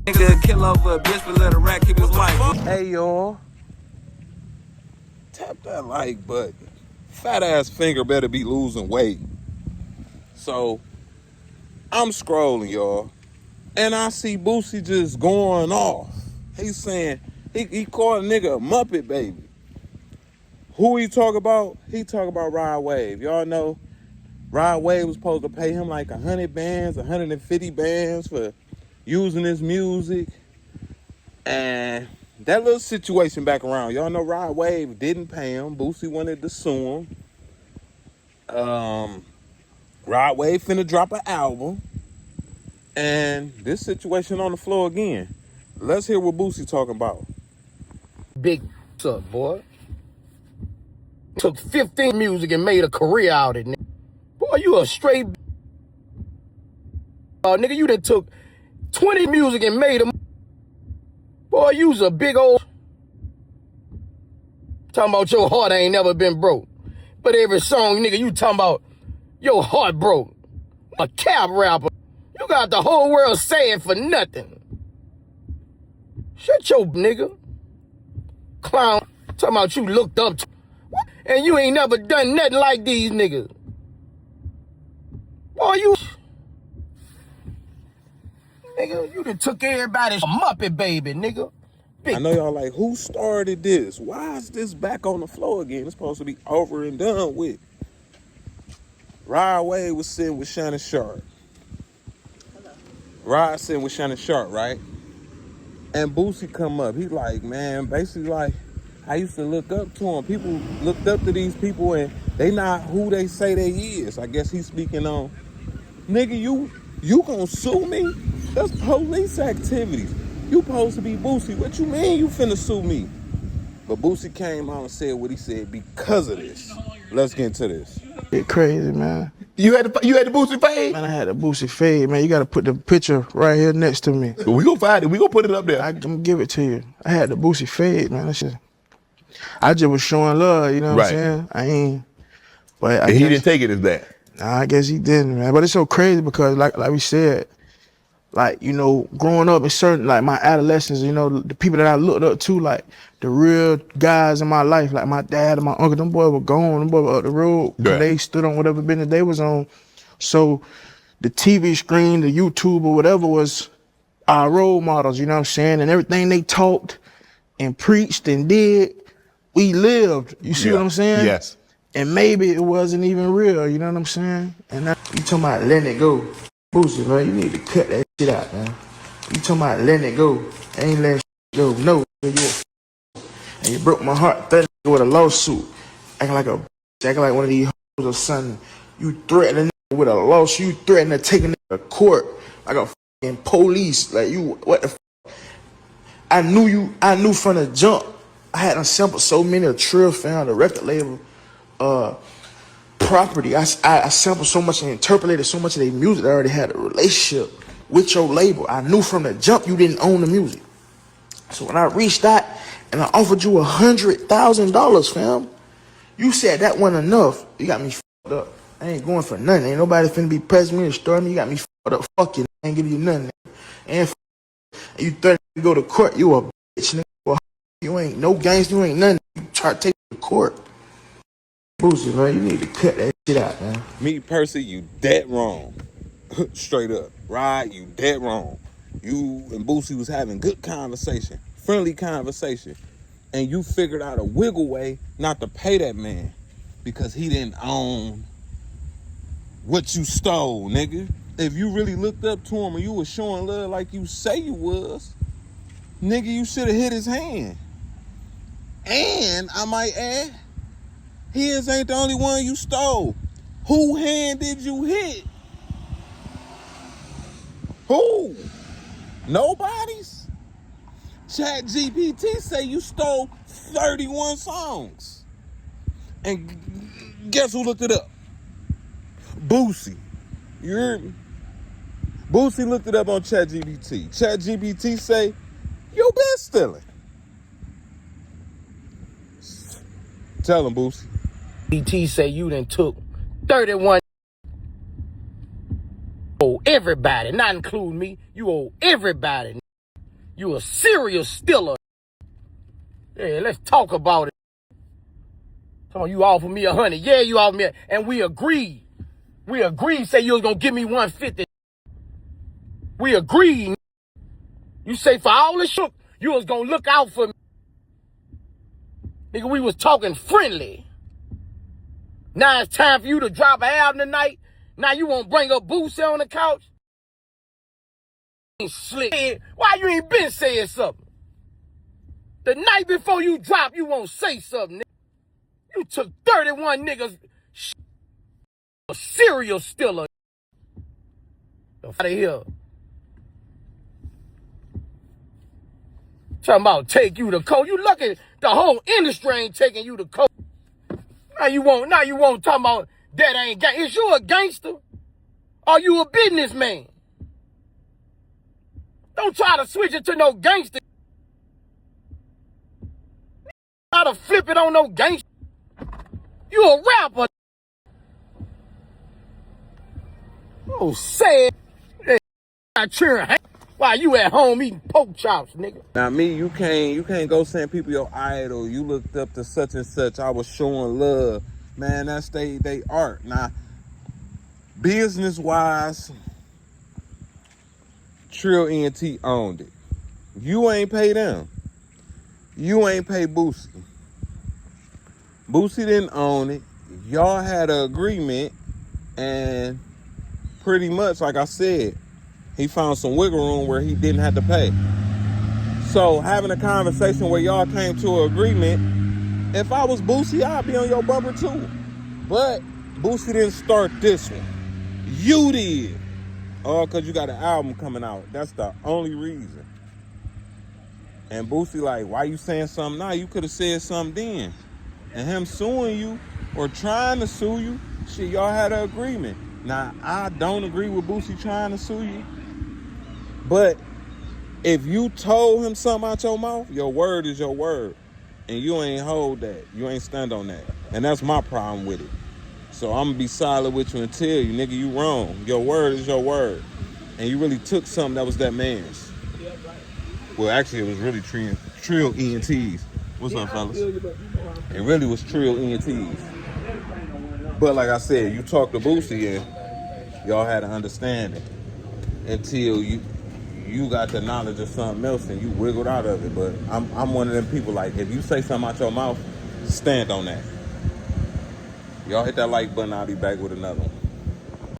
Nigga kill over a bitch but let a rat keep his life. Hey y'all, tap that like button. Fat ass finger better be losing weight. So I'm scrolling, y'all, and I see Boosie just going off. He's saying he called a nigga a Muppet baby. Who he talk about? He talk about Rod Wave. Y'all know Rod Wave was supposed to pay him like 100 bands, 150 bands for using his music. And that little situation back around. Y'all know Rod Wave didn't pay him. Boosie wanted to sue him. Rod Wave finna drop an album. And this situation on the floor again. Let's hear what Boosie talking about. Big up, boy. Took 15 music and made a career out of it, nigga. Boy, you a straight nigga, you done took 20 music and made a... Boy, you's a big old... Talking about your heart ain't never been broke. But every song, nigga, you talking about your heart broke. A cap rapper. You got the whole world saying for nothing. Shut your nigga. Clown. Talking about you looked up to... And you ain't never done nothing like these niggas. Boy, you... Nigga, you done took everybody's Muppet baby, nigga. I know y'all like, who started this? Why is this back on the floor again? It's supposed to be over and done with. Rod Wave was sitting with Shannon Sharpe. Rod sitting with Shannon Sharpe, right? And Boosie come up. He like, man, basically like, I used to look up to him. People looked up to these people and they not who they say they is. I guess he's speaking on, nigga, you gonna sue me? That's police activities. You supposed to be Boosie. What you mean you finna sue me? But Boosie came out and said what he said because of this. Let's get into this. It's crazy, man. You had the Boosie fade? Man, I had the Boosie fade, man. You got to put the picture right here next to me. We gonna find it. We gonna put it up there. I'm gonna give it to you. I had the Boosie fade, man. I just was showing love, you know what I'm saying? I ain't. But he didn't take it as that. Nah, I guess he didn't, man. But it's so crazy because, like we said, like, you know, growing up in certain, like my adolescence, you know, the people that I looked up to, like the real guys in my life, like my dad and my uncle, them boys were gone, them boys were up the road. Right. They stood on whatever business they was on. So the TV screen, the YouTube or whatever was our role models, you know what I'm saying? And everything they talked and preached and did, we lived. You see what I'm saying? Yes. And maybe it wasn't even real, you know what I'm saying? And now you talking about letting it go. Boosie, man, you need to cut that shit out, man. You talking about letting it go. Ain't letting shit go. No, and you broke my heart. That nigga with a lawsuit. Acting like one of these hoes or something. You threatening a nigga with a lawsuit. You threatening to take a nigga to court like a fucking police. Like you, what the fuck? I knew from the jump. I had sampled so many of Trill found the record label property. I sampled so much and interpolated so much of their music. I already had a relationship with your label. I knew from the jump you didn't own the music. So when I reached out and I offered you $100,000, fam, you said that wasn't enough. You got me fucked up. I ain't going for nothing. Ain't nobody finna be pressing me or starting me. You got me fucked up. Fuck you. I ain't give you nothing. And you threatened to go to court. You a bitch, nigga. Well, you ain't no gangster. You ain't nothing. You try to take me to court. Boosie, man, you need to cut that shit out, man. Me, Percy, you dead wrong. Straight up. Rod, you dead wrong. You and Boosie was having good conversation, friendly conversation, and you figured out a wiggle way not to pay that man because he didn't own what you stole, nigga. If you really looked up to him and you was showing love like you say you was, nigga, you should have hit his hand. And I might add, his ain't the only one you stole. Who hand did you hit? Who? Nobody's? ChatGPT say you stole 31 songs. And guess who looked it up? Boosie. You heard me? Boosie looked it up on ChatGPT. ChatGPT say, you been stealing. Tell him, Boosie. BT say you done took 31. Owe everybody, not including me. You owe everybody. You a serial stealer. Yeah, let's talk about it. Come on, you offer me 100. Yeah, you offer me, and we agreed. We agreed, say you was gonna give me 150. We agreed. You say for all this shit, you was gonna look out for me. Nigga, we was talking friendly. Now it's time for you to drop an album tonight. Now you won't bring up Boosie on the couch? Slick. Why you ain't been saying something? The night before you drop, you won't say something, nigga. You took 31 niggas. A serial stealer. Out of here. Talking about take you to court. You lucky the whole industry ain't taking you to court. Now you won't talk about that ain't gang. Is you a gangster? Are you a businessman? Don't try to switch it to no gangster. Try to flip it on no gangster. You a rapper. Oh, sad. Why you at home eating pork chops, nigga? Now me, you can't go send people your idol. You looked up to such and such. I was showing love. Man, that's they art. Now, business wise, Trill ENT owned it. You ain't pay them. You ain't pay Boosie. Boosie didn't own it. Y'all had an agreement, and pretty much, like I said, he found some wiggle room where he didn't have to pay. So having a conversation where y'all came to an agreement, if I was Boosie, I'd be on your bumper too. But Boosie didn't start this one. You did. Oh, because you got an album coming out. That's the only reason. And Boosie like, why you saying something now? You could have said something then. And him suing you or trying to sue you, shit, y'all had an agreement. Now, I don't agree with Boosie trying to sue you. But if you told him something out your mouth, your word is your word. And you ain't hold that. You ain't stand on that. And that's my problem with it. So I'm going to be solid with you and tell you, nigga, you wrong. Your word is your word. And you really took something that was that man's. Well, actually, it was really Trill ENTs. What's up, fellas? It really was Trill ENTs. But like I said, you talked to Boosie and y'all had an understanding until you got the knowledge of something else and you wiggled out of it. But I'm one of them people, like, if you say something out your mouth, stand on that. Y'all hit that like button, I'll be back with another one.